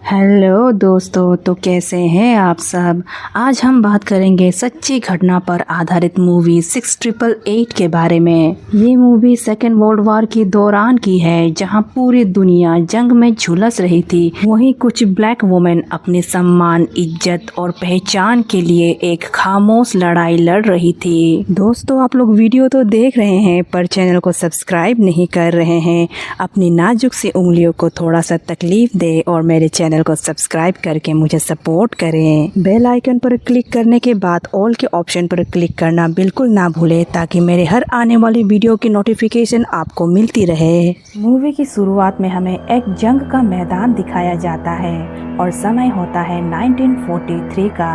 Hello दोस्तों, तो कैसे हैं आप सब। आज हम बात करेंगे सच्ची घटना पर आधारित मूवी 6888 के बारे में। ये मूवी सेकेंड वर्ल्ड वॉर के दौरान की है, जहां पूरी दुनिया जंग में झुलस रही थी। वहीं कुछ ब्लैक वुमेन अपने सम्मान, इज्जत और पहचान के लिए एक खामोश लड़ाई लड़ रही थी। दोस्तों, आप लोग वीडियो तो देख रहे हैं पर चैनल को सब्सक्राइब नहीं कर रहे हैं। अपनी नाजुक सी उंगलियों को थोड़ा सा तकलीफ दे और मेरे चैनल को सब्सक्राइब करके मुझे सपोर्ट करें। बेल आइकन पर क्लिक करने के बाद ऑल के ऑप्शन पर क्लिक करना बिल्कुल ना भूले, ताकि मेरे हर आने वाली वीडियो की नोटिफिकेशन आपको मिलती रहे। मूवी की शुरुआत में हमें एक जंग का मैदान दिखाया जाता है और समय होता है 1943 का,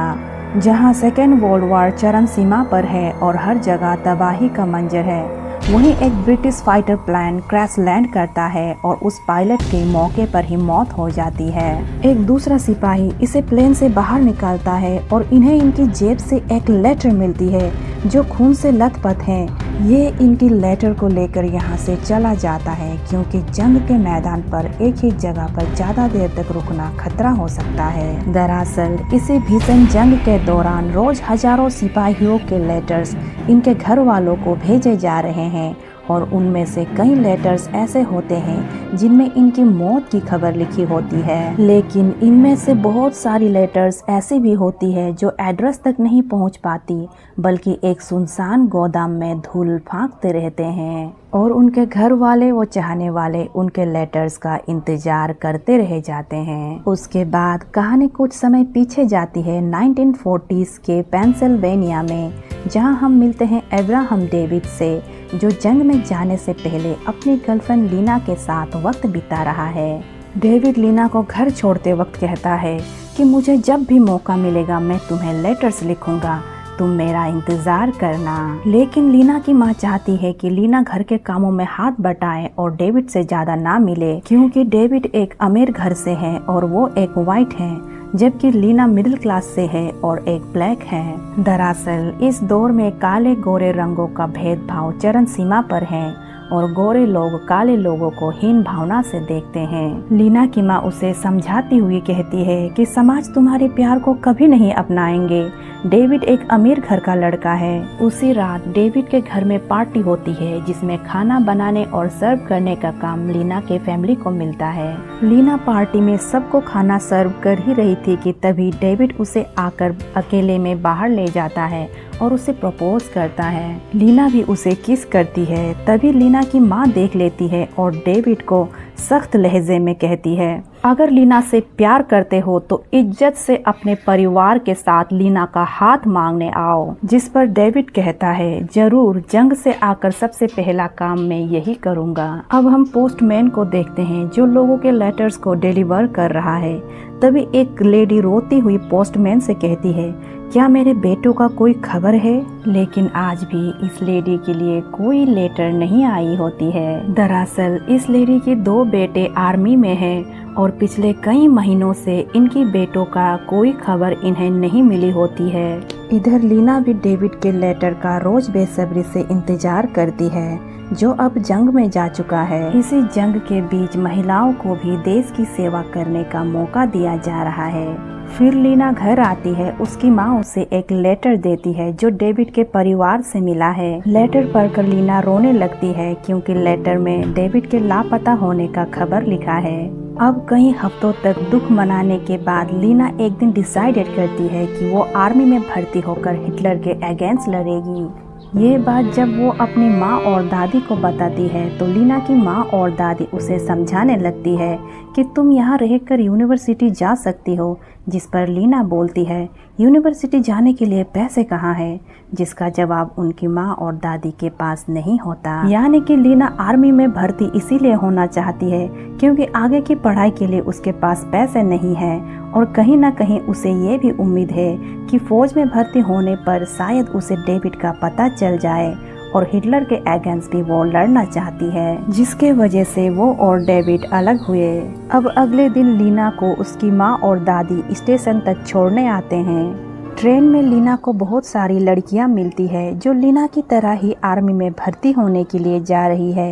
जहां सेकेंड वर्ल्ड वॉर चरम सीमा पर है और हर जगह तबाही का मंजर है। वहीं एक British fighter plane crash land करता है और उस पायलट के मौके पर ही मौत हो जाती है। एक दूसरा सिपाही इसे प्लेन से बाहर निकालता है और इन्हें इनकी जेब से एक लेटर मिलती है जो खून से लथपथ है। ये इनकी लेटर को लेकर यहाँ से चला जाता है, क्योंकि जंग के मैदान पर एक ही जगह पर ज्यादा देर तक रुकना खतरा हो सकता है। दरअसल इसी भीषण जंग के दौरान रोज हजारों सिपाहियों के लेटर्स इनके घर वालों को भेजे जा रहे हैं और उनमें से कई लेटर्स ऐसे होते हैं जिनमें इनकी मौत की खबर लिखी होती है। लेकिन इनमें से बहुत सारी लेटर्स ऐसी भी होती है जो एड्रेस तक नहीं पहुंच पाती, बल्कि एक सुनसान गोदाम में धूल फांकते रहते हैं और उनके घर वाले व चाहने वाले उनके लेटर्स का इंतजार करते रह जाते हैं। उसके बाद कहानी कुछ समय पीछे जाती है 1940s के पेंसिल्वेनिया में, जहां हम मिलते हैं अब्राहम डेविड से, जो जंग में जाने से पहले अपनी गर्लफ्रेंड लीना के साथ वक्त बिता रहा है। डेविड लीना को घर छोड़ते वक्त कहता है कि मुझे जब भी मौका मिलेगा मैं तुम्हें लेटर्स लिखूंगा, तुम मेरा इंतजार करना। लेकिन लीना की माँ चाहती है कि लीना घर के कामों में हाथ बटाए और डेविड से ज्यादा ना मिले, क्योंकि डेविड एक अमीर घर से है और वो एक वाइट है, जबकि लीना मिडिल क्लास से है और एक ब्लैक है। दरअसल इस दौर में काले गोरे रंगों का भेदभाव चरम सीमा पर है और गोरे लोग काले लोगों को हीन भावना से देखते हैं। लीना की माँ उसे समझाती हुई कहती है कि समाज तुम्हारे प्यार को कभी नहीं अपनाएंगे। डेविड एक अमीर घर का लड़का है। उसी रात डेविड के घर में पार्टी होती है, जिसमें खाना बनाने और सर्व करने का काम लीना के फैमिली को मिलता है। लीना पार्टी में सबको खाना सर्व कर ही रही थी कि तभी डेविड उसे आकर अकेले में बाहर ले जाता है और उसे प्रपोज करता है। लीना भी उसे किस करती है। तभी लीना की माँ देख लेती है और डेविड को सख्त लहजे में कहती है, अगर लीना से प्यार करते हो तो इज्जत से अपने परिवार के साथ लीना का हाथ मांगने आओ। जिस पर डेविड कहता है, जरूर, जंग से आकर सबसे पहला काम मैं यही करूँगा। अब हम पोस्टमैन को देखते हैं जो लोगों के लेटर्स को डिलीवर कर रहा है। तभी एक लेडी रोती हुई पोस्टमैन से कहती है, क्या मेरे बेटों का कोई खबर है? लेकिन आज भी इस लेडी के लिए कोई लेटर नहीं आई होती है। दरअसल इस लेडी के 2 बेटे आर्मी में हैं और पिछले कई महीनों से इनकी बेटों का कोई खबर इन्हें नहीं मिली होती है। इधर लीना भी डेविड के लेटर का रोज बेसब्री से इंतजार करती है, जो अब जंग में जा चुका है। इसी जंग के बीच महिलाओं को भी देश की सेवा करने का मौका दिया जा रहा है। फिर लीना घर आती है। उसकी माँ उसे एक लेटर देती है जो डेविड के परिवार से मिला है। लेटर पढ़कर लीना रोने लगती है, क्योंकि लेटर में डेविड के लापता होने का खबर लिखा है। अब कई हफ्तों तक दुख मनाने के बाद लीना एक दिन डिसाइडेड करती है कि वो आर्मी में भर्ती होकर हिटलर के अगेंस्ट लड़ेगी। ये बात जब वो अपनी माँ और दादी को बताती है तो लीना की माँ और दादी उसे समझाने लगती है कि तुम यहाँ रहकर यूनिवर्सिटी जा सकती हो। जिस पर लीना बोलती है, यूनिवर्सिटी जाने के लिए पैसे कहाँ हैं? जिसका जवाब उनकी माँ और दादी के पास नहीं होता। यानी कि लीना आर्मी में भर्ती इसीलिए होना चाहती है क्योंकि आगे की पढ़ाई के लिए उसके पास पैसे नहीं है, और कहीं ना कहीं उसे ये भी उम्मीद है कि फौज में भर्ती होने पर शायद उसे डेविड का पता चल जाए और हिटलर के अगेंस्ट भी वो लड़ना चाहती है, जिसके वजह से वो और डेविड अलग हुए। अब अगले दिन लीना को उसकी माँ और दादी स्टेशन तक छोड़ने आते हैं। ट्रेन में लीना को बहुत सारी लड़कियां मिलती है जो लीना की तरह ही आर्मी में भर्ती होने के लिए जा रही है।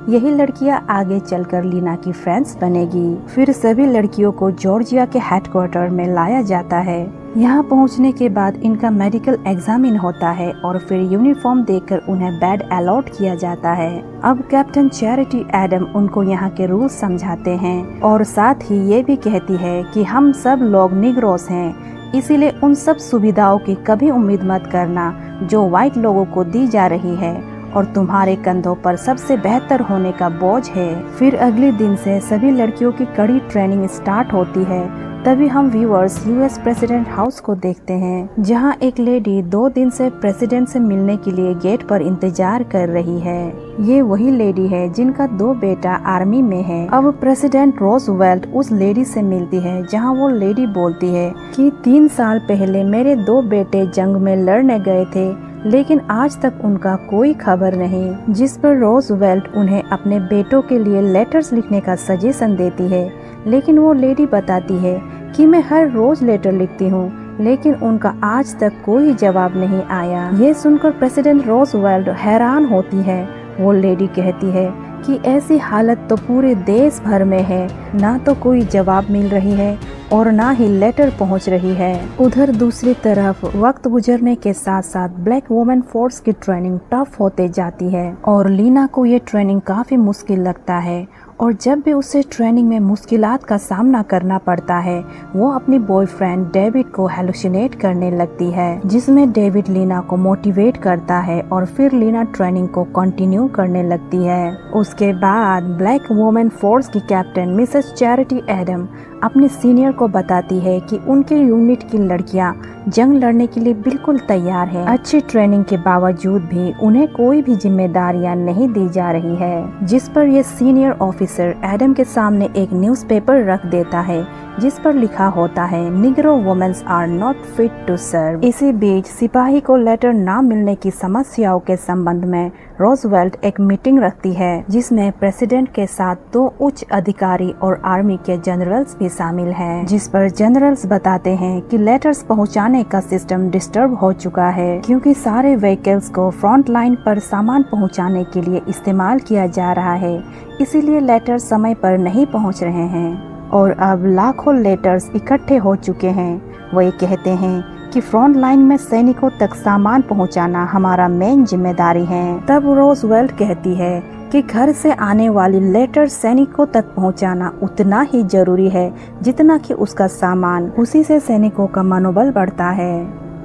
यही लड़कियां आगे चलकर लीना की फ्रेंड्स बनेगी। फिर सभी लड़कियों को जॉर्जिया के हेडक्वार्टर में लाया जाता है। यहाँ पहुँचने के बाद इनका मेडिकल एग्जामिन होता है और फिर यूनिफॉर्म देकर उन्हें बेड अलॉट किया जाता है। अब कैप्टन चैरिटी एडम उनको यहाँ के रूल्स समझाते हैं और साथ ही ये भी कहती है कि हम सब लोग निग्रोस हैं, इसीलिए उन सब सुविधाओं की कभी उम्मीद मत करना जो व्हाइट लोगों को दी जा रही है और तुम्हारे कंधों पर सबसे बेहतर होने का बोझ है। फिर अगले दिन से सभी लड़कियों की कड़ी ट्रेनिंग स्टार्ट होती है। तभी हम व्यूअर्स यूएस प्रेसिडेंट हाउस को देखते हैं, जहां एक लेडी 2 दिन से प्रेसिडेंट से मिलने के लिए गेट पर इंतजार कर रही है। ये वही लेडी है जिनका 2 बेटा आर्मी में है। अब प्रेसिडेंट रोजवेल्ट उस लेडी से मिलती है, जहां वो लेडी बोलती है कि 3 साल पहले मेरे 2 बेटे जंग में लड़ने गए थे, लेकिन आज तक उनका कोई खबर नहीं। जिस पर रोजवेल्ट उन्हें अपने बेटों के लिए लेटर्स लिखने का सजेशन देती है, लेकिन वो लेडी बताती है कि मैं हर रोज लेटर लिखती हूँ, लेकिन उनका आज तक कोई जवाब नहीं आया। ये सुनकर प्रेसिडेंट रोजवेल्ट हैरान होती है। वो लेडी कहती है कि ऐसी हालत तो पूरे देश भर में है, ना तो कोई जवाब मिल रही है और ना ही लेटर पहुंच रही है। उधर दूसरी तरफ वक्त गुजरने के साथ साथ ब्लैक वुमेन फोर्स की ट्रेनिंग टफ होते जाती है और लीना को ये ट्रेनिंग काफी मुश्किल लगता है। और जब भी उसे ट्रेनिंग में मुश्किलात का सामना करना पड़ता है, वो अपनी बॉयफ्रेंड डेविड को हेलुसिनेट करने लगती है, जिसमें डेविड लीना को मोटिवेट करता है और फिर लीना ट्रेनिंग को कंटिन्यू करने लगती है। उसके बाद ब्लैक वुमेन फोर्स की कैप्टन मिसेस चैरिटी एडम अपने सीनियर को बताती है कि उनके यूनिट की लड़कियां जंग लड़ने के लिए बिल्कुल तैयार है। अच्छी ट्रेनिंग के बावजूद भी उन्हें कोई भी जिम्मेदारियां नहीं दी जा रही है, जिस पर ये सीनियर ऑफिसर एडम के सामने एक न्यूज़पेपर रख देता है, जिस पर लिखा होता है Negro womens are not fit to serve. इसी बीच सिपाही को लेटर ना मिलने की समस्याओं के संबंध में रोजवेल्ट एक मीटिंग रखती है, जिसमें प्रेसिडेंट के साथ 2 उच्च अधिकारी और आर्मी के जनरल्स भी शामिल हैं, जिस पर जनरल्स बताते हैं कि लेटर्स पहुंचाने का सिस्टम डिस्टर्ब हो चुका है, क्योंकि सारे व्हीकल्स को फ्रंट लाइन पर सामान पहुंचाने के लिए इस्तेमाल किया जा रहा है, इसीलिए लेटर समय पर नहीं पहुंच रहे हैं और अब लाखों लेटर्स इकट्ठे हो चुके हैं। वो ये कहते हैं कि फ्रंट लाइन में सैनिकों तक सामान पहुंचाना हमारा मेन जिम्मेदारी है। तब रोजवेल्ट कहती है कि घर से आने वाली लेटर सैनिकों तक पहुंचाना उतना ही जरूरी है जितना कि उसका सामान। उसी से सैनिकों का मनोबल बढ़ता है।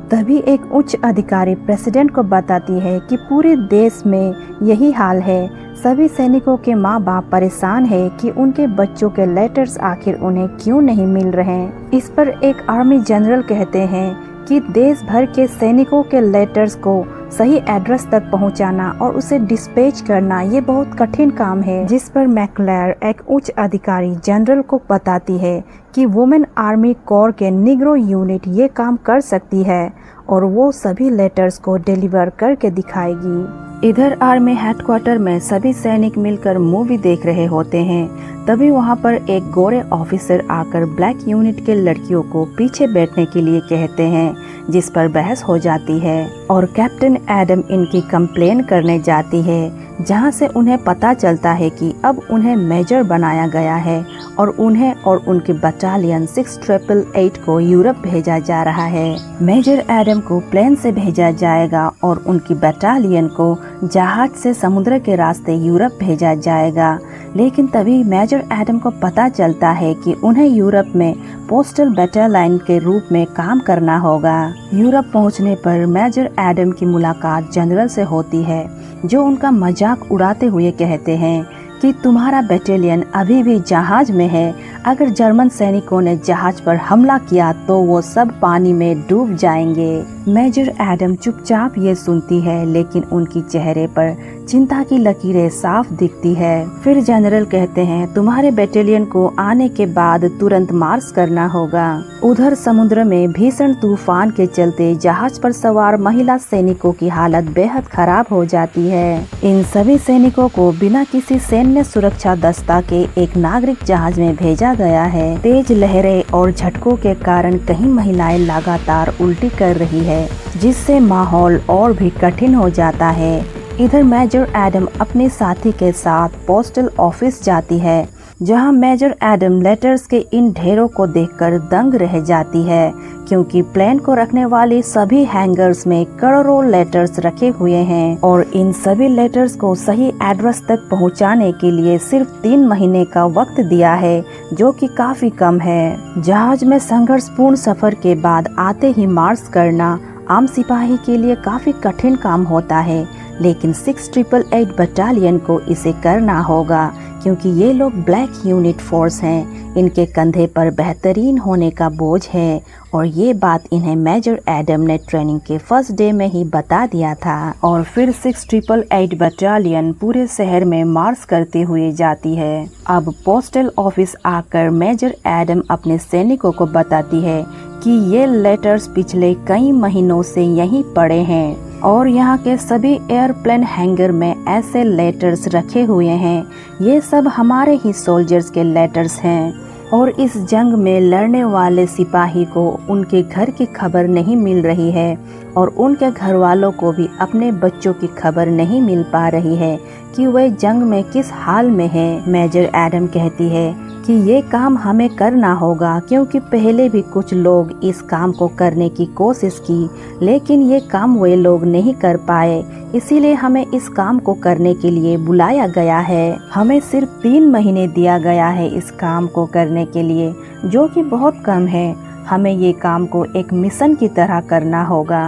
तभी एक उच्च अधिकारी प्रेसिडेंट को बताती है कि पूरे देश में यही हाल है। सभी सैनिकों के माँ बाप परेशान है कि उनके बच्चों के लेटर्स आखिर उन्हें क्यों नहीं मिल रहे। इस पर एक आर्मी जनरल कहते हैं कि देश भर के सैनिकों के लेटर्स को सही एड्रेस तक पहुंचाना और उसे डिस्पैच करना ये बहुत कठिन काम है। जिस पर मैक्लेयर एक उच्च अधिकारी जनरल को बताती है कि वुमेन आर्मी कोर के निग्रो यूनिट ये काम कर सकती है और वो सभी लेटर्स को डिलीवर करके दिखाएगी। इधर आर्मी हेडक्वार्टर में सभी सैनिक मिलकर मूवी देख रहे होते हैं। तभी वहां पर एक गोरे ऑफिसर आकर ब्लैक यूनिट के लड़कियों को पीछे बैठने के लिए कहते हैं, जिस पर बहस हो जाती है और कैप्टन एडम इनकी कंप्लेन करने जाती है, जहां से उन्हें पता चलता है कि अब उन्हें मेजर बनाया गया है और उन्हें और उनकी बटालियन 6888 को यूरोप भेजा जा रहा है। मेजर एडम को प्लेन से भेजा जाएगा और उनकी बटालियन को जहाज से समुद्र के रास्ते यूरोप भेजा जाएगा। लेकिन तभी मेजर एडम को पता चलता है कि उन्हें यूरोप में पोस्टल बटालियन के रूप में काम करना होगा। यूरोप पहुंचने पर मेजर एडम की मुलाकात जनरल से होती है, जो उनका मजाक उड़ाते हुए कहते हैं कि तुम्हारा बटालियन अभी भी जहाज में है। अगर जर्मन सैनिकों ने जहाज पर हमला किया तो वो सब पानी में डूब जाएंगे। मेजर एडम चुपचाप ये सुनती है, लेकिन उनकी चेहरे पर चिंता की लकीरें साफ दिखती है। फिर जनरल कहते हैं तुम्हारे बटालियन को आने के बाद तुरंत मार्च करना होगा। उधर समुद्र में भीषण तूफान के चलते जहाज पर सवार महिला सैनिकों की हालत बेहद खराब हो जाती है। इन सभी सैनिकों को बिना किसी सैन्य सुरक्षा दस्ता के एक नागरिक जहाज में भेजा दिया गया है। तेज लहरें और झटकों के कारण कई महिलाएं लगातार उल्टी कर रही है, जिससे माहौल और भी कठिन हो जाता है। इधर मेजर एडम अपने साथी के साथ पोस्टल ऑफिस जाती है, जहां मेजर एडम लेटर्स के इन ढेरों को देखकर दंग रह जाती है, क्योंकि प्लेन को रखने वाली सभी हैंगर्स में करोड़ों लेटर्स रखे हुए हैं और इन सभी लेटर्स को सही एड्रेस तक पहुंचाने के लिए सिर्फ 3 महीने का वक्त दिया है, जो कि काफी कम है। जहाज में संघर्षपूर्ण सफर के बाद आते ही मार्च करना आम सिपाही के लिए काफी कठिन काम होता है, लेकिन 6888 बटालियन को इसे करना होगा, क्योंकि ये लोग ब्लैक यूनिट फोर्स हैं। इनके कंधे पर बेहतरीन होने का बोझ है और ये बात इन्हें मेजर एडम ने ट्रेनिंग के फर्स्ट डे में ही बता दिया था। और फिर 6888 बटालियन पूरे शहर में मार्च करते हुए जाती है। अब पोस्टल ऑफिस आकर मेजर एडम अपने सैनिकों को बताती है कि ये लेटर्स पिछले कई महीनों से यहीं पड़े हैं और यहाँ के सभी एयरप्लेन हैंगर में ऐसे लेटर्स रखे हुए हैं। ये सब हमारे ही सोल्जर्स के लेटर्स हैं और इस जंग में लड़ने वाले सिपाही को उनके घर की खबर नहीं मिल रही है और उनके घर वालों को भी अपने बच्चों की खबर नहीं मिल पा रही है कि वह जंग में किस हाल में है। मेजर एडम कहती है कि ये काम हमें करना होगा, क्योंकि पहले भी कुछ लोग इस काम को करने की कोशिश की, लेकिन ये काम वे लोग नहीं कर पाए। इसीलिए हमें इस काम को करने के लिए बुलाया गया है। हमें सिर्फ 3 महीने दिया गया है इस काम को करने के लिए, जो कि बहुत कम है। हमें ये काम को एक मिशन की तरह करना होगा।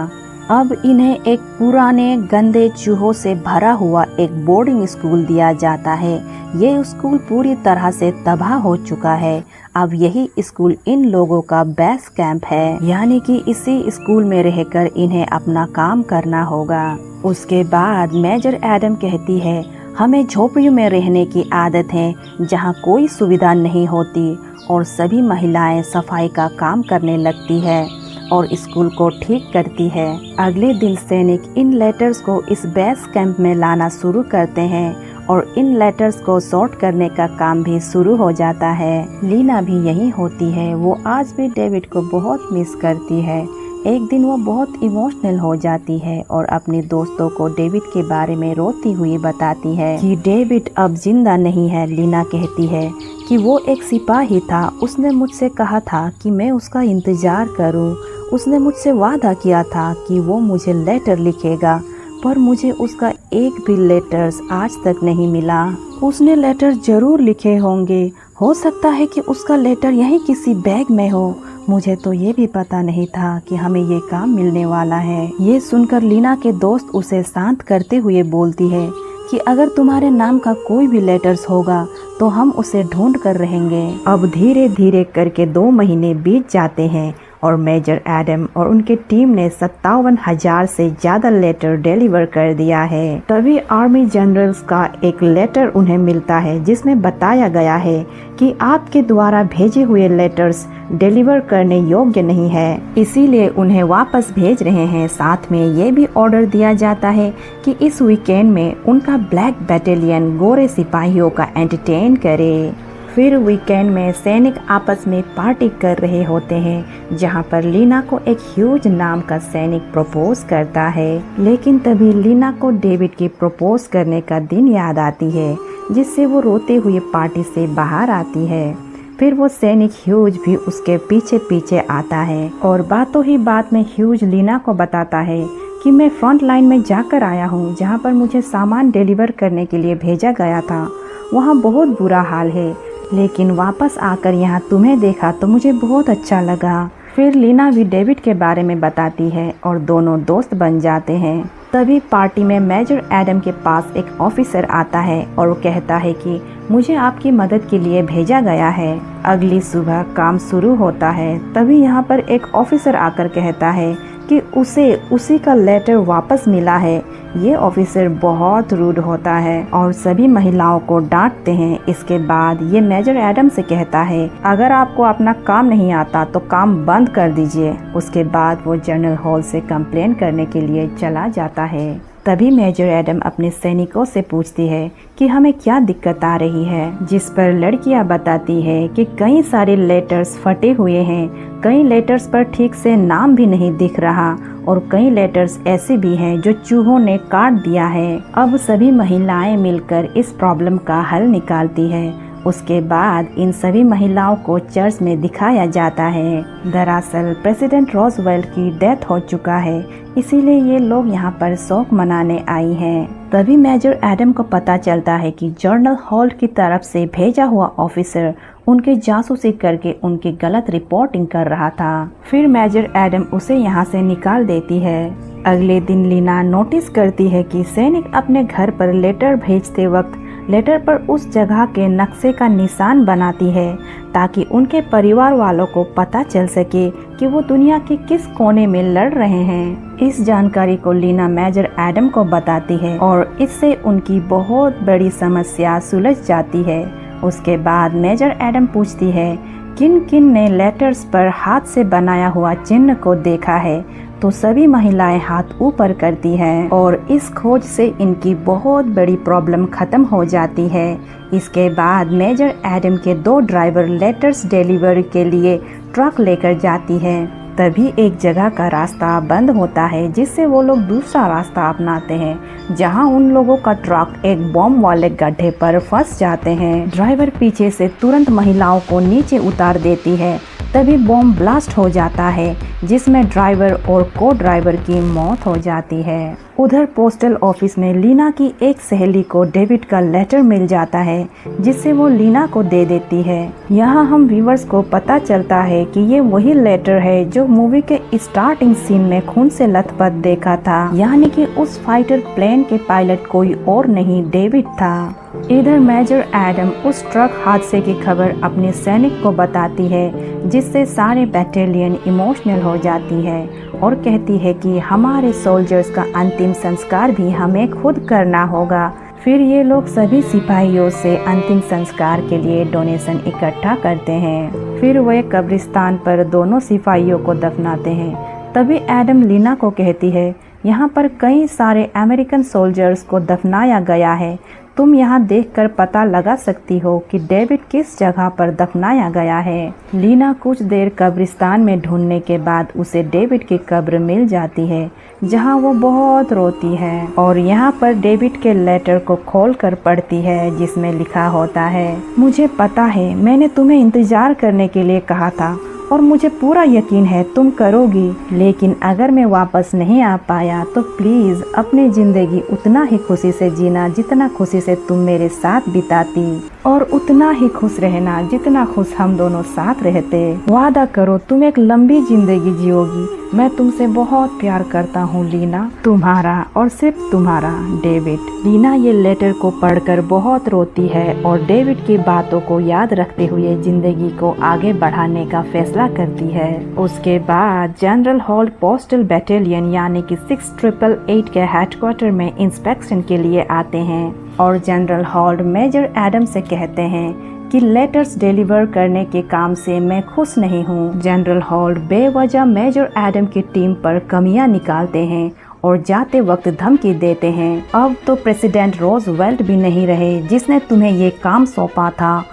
अब इन्हें एक पुराने गंदे चूहों से भरा हुआ एक बोर्डिंग स्कूल दिया जाता है। ये स्कूल पूरी तरह से तबाह हो चुका है। अब यही स्कूल इन लोगों का बेस कैंप है, यानी कि इसी स्कूल में रहकर इन्हें अपना काम करना होगा। उसके बाद मेजर एडम कहती है, हमें झोपड़ियों में रहने की आदत है, जहाँ कोई सुविधा नहीं होती और सभी महिलाएं सफाई का काम करने लगती है और स्कूल को ठीक करती है। अगले दिन सैनिक इन लेटर्स को इस बेस कैंप में लाना शुरू करते हैं और इन लेटर्स को सॉर्ट करने का काम भी शुरू हो जाता है। लीना भी यही होती है। वो आज भी डेविड को बहुत मिस करती है। एक दिन वो बहुत इमोशनल हो जाती है और अपने दोस्तों को डेविड के बारे में रोती हुई बताती है कि डेविड अब जिंदा नहीं है। लीना कहती है कि वो एक सिपाही था, उसने मुझसे कहा था कि मैं उसका इंतजार करूं। उसने मुझसे वादा किया था कि वो मुझे लेटर लिखेगा, पर मुझे उसका एक भी लेटर्स आज तक नहीं मिला। उसने लेटर जरूर लिखे होंगे, हो सकता है कि उसका लेटर यहीं किसी बैग में हो। मुझे तो ये भी पता नहीं था कि हमें ये काम मिलने वाला है। ये सुनकर लीना के दोस्त उसे शांत करते हुए बोलती है कि अगर तुम्हारे नाम का कोई भी लेटर्स होगा तो हम उसे ढूंढ कर रहेंगे। अब धीरे धीरे करके 2 महीने बीत जाते हैं और मेजर एडम और उनके टीम ने 57,000 से ज्यादा लेटर डिलीवर कर दिया है। तभी आर्मी जनरल्स का एक लेटर उन्हें मिलता है, जिसमें बताया गया है कि आपके द्वारा भेजे हुए लेटर्स डिलीवर करने योग्य नहीं है, इसीलिए उन्हें वापस भेज रहे हैं। साथ में ये भी ऑर्डर दिया जाता है कि इस वीकेंड में उनका ब्लैक बटालियन गोरे सिपाहियों का एंटरटेन करे। फिर वीकेंड में सैनिक आपस में पार्टी कर रहे होते हैं, जहां पर लीना को एक ह्यूज नाम का सैनिक प्रपोज करता है। लेकिन तभी लीना को डेविड की प्रपोज करने का दिन याद आती है, जिससे वो रोते हुए पार्टी से बाहर आती है। फिर वो सैनिक ह्यूज भी उसके पीछे पीछे आता है और बातों ही बात में ह्यूज लीना को बताता है कि मैं फ्रंट लाइन में जाकर आया हूँ, जहाँ पर मुझे सामान डिलीवर करने के लिए भेजा गया था। वहाँ बहुत बुरा हाल है, लेकिन वापस आकर यहाँ तुम्हें देखा तो मुझे बहुत अच्छा लगा। फिर लीना भी डेविड के बारे में बताती है और दोनों दोस्त बन जाते हैं। तभी पार्टी में मेजर एडम के पास एक ऑफिसर आता है और वो कहता है कि मुझे आपकी मदद के लिए भेजा गया है। अगली सुबह काम शुरू होता है। तभी यहाँ पर एक ऑफिसर आकर कहता है कि उसे उसी का लेटर वापस मिला है। ये ऑफिसर बहुत रूड होता है और सभी महिलाओं को डांटते हैं। इसके बाद ये मेजर एडम से कहता है, अगर आपको अपना काम नहीं आता तो काम बंद कर दीजिए। उसके बाद वो जनरल हॉल से कंप्लेन करने के लिए चला जाता है। तभी मेजर एडम अपने सैनिकों से पूछती है कि हमें क्या दिक्कत आ रही है, जिस पर लड़कियां बताती है कि कई सारे लेटर्स फटे हुए हैं, कई लेटर्स पर ठीक से नाम भी नहीं दिख रहा और कई लेटर्स ऐसे भी हैं जो चूहों ने काट दिया है। अब सभी महिलाएं मिलकर इस प्रॉब्लम का हल निकालती है। उसके बाद इन सभी महिलाओं को चर्च में दिखाया जाता है। दरअसल प्रेसिडेंट रोजवेल्ट की डेथ हो चुका है, इसीलिए ये लोग यहाँ पर शोक मनाने आई हैं। तभी मेजर एडम को पता चलता है कि जनरल हॉल्ट की तरफ से भेजा हुआ ऑफिसर उनके जासूसी करके उनकी गलत रिपोर्टिंग कर रहा था। फिर मेजर एडम उसे यहाँ से निकाल देती है। अगले दिन लीना नोटिस करती है कि सैनिक अपने घर पर लेटर भेजते वक्त लेटर पर उस जगह के नक्शे का निशान बनाती है ताकि उनके परिवार वालों को पता चल सके कि वो दुनिया के किस कोने में लड़ रहे हैं। इस जानकारी को लीना मेजर एडम को बताती है और इससे उनकी बहुत बड़ी समस्या सुलझ जाती है। उसके बाद मेजर एडम पूछती है किन किन ने लेटर्स पर हाथ से बनाया हुआ चिन्ह को देखा है, तो सभी महिलाएं हाथ ऊपर करती हैं और इस खोज से इनकी बहुत बड़ी प्रॉब्लम खत्म हो जाती है। इसके बाद मेजर एडम के 2 ड्राइवर लेटर्स डिलीवरी के लिए ट्रक लेकर जाती है। तभी एक जगह का रास्ता बंद होता है, जिससे वो लोग दूसरा रास्ता अपनाते हैं, जहां उन लोगों का ट्रक एक बॉम्ब वाले गड्ढे पर फंस जाते हैं। ड्राइवर पीछे से तुरंत महिलाओं को नीचे उतार देती है। तभी बॉम्ब ब्लास्ट हो जाता है, जिसमें ड्राइवर और को ड्राइवर की मौत हो जाती है। उधर पोस्टल ऑफिस में लीना की एक सहेली को डेविड का लेटर मिल जाता है, जिससे वो लीना को दे देती है। यहाँ हम व्यूअर्स को पता चलता है कि ये वही लेटर है जो मूवी के स्टार्टिंग सीन में खून से लथपथ देखा था, यानी कि उस फाइटर प्लेन के पायलट कोई और नहीं डेविड था। इधर मेजर एडम उस ट्रक हादसे की खबर अपने सैनिक को बताती है, जिससे सारे बटालियन इमोशनल हो जाती है और कहती है कि हमारे सोल्जर्स का अंतिम संस्कार भी हमें खुद करना होगा। फिर ये लोग सभी सिपाहियों से अंतिम संस्कार के लिए डोनेशन इकट्ठा करते हैं। फिर वे कब्रिस्तान पर दोनों सिपाहियों को दफनाते हैं। तभी एडम लीना को कहती है यहाँ पर कई सारे अमेरिकन सोल्जर्स को दफनाया गया है, तुम यहाँ देखकर पता लगा सकती हो कि डेविड किस जगह पर दफनाया गया है। लीना कुछ देर कब्रिस्तान में ढूंढने के बाद उसे डेविड की कब्र मिल जाती है, जहाँ वो बहुत रोती है और यहाँ पर डेविड के लेटर को खोलकर पढ़ती है, जिसमें लिखा होता है मुझे पता है मैंने तुम्हें इंतजार करने के लिए कहा था और मुझे पूरा यकीन है तुम करोगी, लेकिन अगर मैं वापस नहीं आ पाया तो प्लीज़ अपनी ज़िंदगी उतना ही खुशी से जीना जितना खुशी से तुम मेरे साथ बिताती, और उतना ही खुश रहना जितना खुश हम दोनों साथ रहते। वादा करो तुम एक लंबी जिंदगी जियोगी। मैं तुमसे बहुत प्यार करता हूँ लीना, तुम्हारा और सिर्फ तुम्हारा डेविड। लीना ये लेटर को पढ़कर बहुत रोती है और डेविड की बातों को याद रखते हुए जिंदगी को आगे बढ़ाने का फैसला करती है। उसके बाद जनरल हॉल्ट पोस्टल बटालियन यानी कि 6888 के हेडक्वार्टर में इंस्पेक्शन के लिए आते हैं और जनरल हॉल्ट मेजर एडम से कहते हैं कि लेटर्स डिलीवर करने के काम से मैं खुश नहीं हूँ। जनरल हॉल्ट बेवजह मेजर एडम की टीम पर कमियां निकालते हैं और जाते वक्त धमकी देते हैं। अब तो प्रेसिडेंट रोजवेल्ट भी नहीं रहे जिसने तुम्हें ये काम सौंपा था,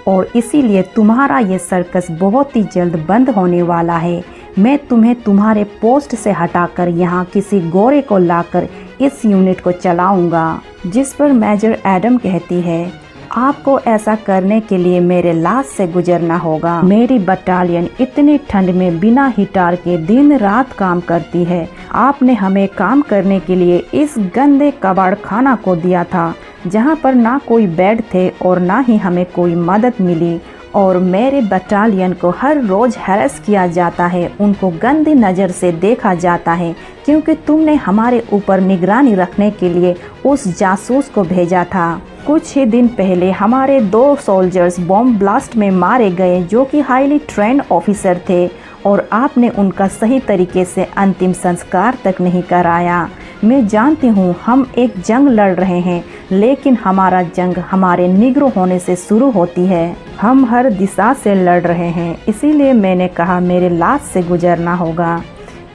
और इसीलिए तुम्हारा ये सर्कस बहुत ही जल्द बंद होने वाला है। मैं तुम्हें तुम्हारे पोस्ट से हटाकर यहाँ किसी गोरे को लाकर इस यूनिट को चलाऊंगा। जिस पर मेजर एडम कहती है आपको ऐसा करने के लिए मेरे लाश से गुजरना होगा। मेरी बटालियन इतनी ठंड में बिना हीटर के दिन रात काम करती है। आपने हमें काम करने के लिए इस गंदे कबाड़ खाना को दिया था, जहाँ पर ना कोई बेड थे और ना ही हमें कोई मदद मिली, और मेरे बटालियन को हर रोज हैरेस किया जाता है, उनको गंदी नज़र से देखा जाता है, क्योंकि तुमने हमारे ऊपर निगरानी रखने के लिए उस जासूस को भेजा था। कुछ ही दिन पहले हमारे 2 सोल्जर्स बॉम्ब ब्लास्ट में मारे गए जो कि हाईली ट्रेंड ऑफिसर थे, और आपने उनका सही तरीके से अंतिम संस्कार तक नहीं कराया। मैं जानती हूँ हम एक जंग लड़ रहे हैं, लेकिन हमारा जंग हमारे निग्रो होने से शुरू होती है। हम हर दिशा से लड़ रहे हैं, इसीलिए मैंने कहा मेरे लाश से गुजरना होगा।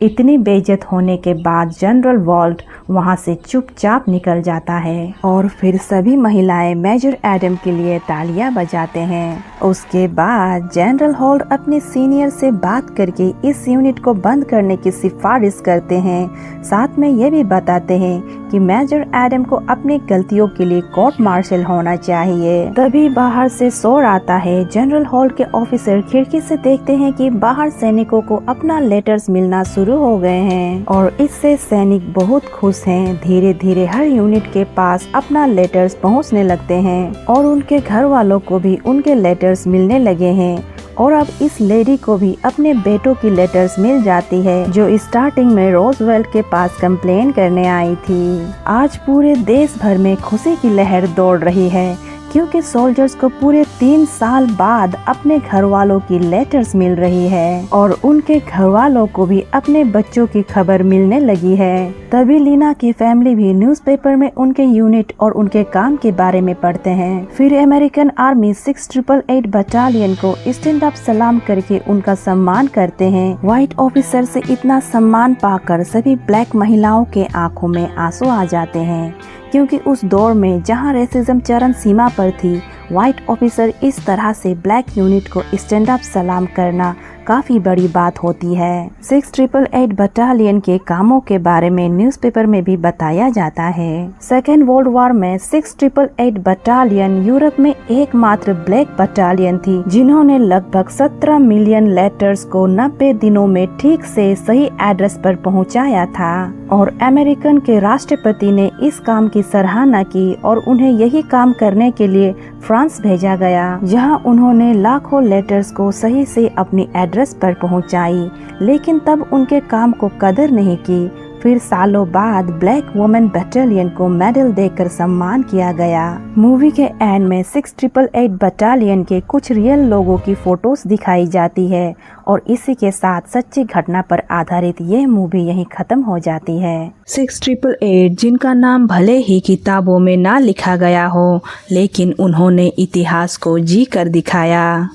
इतनी बेइज्जत होने के बाद जनरल वॉल्ट वहां से चुपचाप निकल जाता है और फिर सभी महिलाएं मेजर एडम के लिए तालियां बजाते हैं। उसके बाद जनरल हॉल्ट अपने सीनियर से बात करके इस यूनिट को बंद करने की सिफारिश करते हैं। साथ में ये भी बताते हैं कि मेजर एडम को अपनी गलतियों के लिए कोर्ट मार्शल होना चाहिए। तभी बाहर से शोर आता है। जनरल हॉल्ट के ऑफिसर खिड़की से देखते हैं कि बाहर सैनिकों को अपना लेटर्स मिलना शुरू हो गए हैं और इससे सैनिक बहुत खुश हैं। धीरे धीरे हर यूनिट के पास अपना लेटर्स पहुंचने लगते हैं और उनके घर वालों को भी उनके लेटर्स मिलने लगे हैं। और अब इस लेडी को भी अपने बेटों की लेटर्स मिल जाती है जो स्टार्टिंग में रोजवेल्ट के पास कंप्लेन करने आई थी। आज पूरे देश भर में खुशी की लहर दौड़ रही है क्योंकि सोल्जर्स को पूरे 3 साल बाद अपने घर वालों की लेटर्स मिल रही है और उनके घर वालों को भी अपने बच्चों की खबर मिलने लगी है। तभी लीना की फैमिली भी न्यूज़पेपर में उनके यूनिट और उनके काम के बारे में पढ़ते हैं। फिर अमेरिकन आर्मी 6888 बटालियन को स्टैंड अप सलाम करके उनका सम्मान करते हैं। व्हाइट ऑफिसर से इतना सम्मान पाकर सभी ब्लैक महिलाओं के आंखों में आंसू आ जाते हैं क्योंकि उस दौर में जहां रेसिज्म चरम सीमा पर थी, व्हाइट ऑफिसर इस तरह से ब्लैक यूनिट को स्टैंड अप सलाम करना काफी बड़ी बात होती है। 6888 बटालियन के कामों के बारे में न्यूज़पेपर में भी बताया जाता है। सेकेंड वर्ल्ड वॉर में 6888 बटालियन यूरोप में एकमात्र ब्लैक बटालियन थी जिन्होंने लगभग 17 मिलियन लेटर्स को 90 दिनों में ठीक से सही एड्रेस पर पहुंचाया था और अमेरिकन के राष्ट्रपति ने इस काम की सराहना की और उन्हें यही काम करने के लिए फ्रांस भेजा गया जहां उन्होंने लाखों लेटर्स को सही से अपनी एड्रेस पर पहुंचाई। लेकिन तब उनके काम को कदर नहीं की। फिर सालों बाद ब्लैक वुमेन बटालियन को मेडल देकर सम्मान किया गया। मूवी के एंड में 6888 बटालियन के कुछ रियल लोगों की फोटोज दिखाई जाती है और इसी के साथ सच्ची घटना पर आधारित ये मूवी यहीं खत्म हो जाती है। 6888 जिनका नाम भले ही किताबों में ना लिखा गया हो लेकिन उन्होंने इतिहास को जी कर दिखाया।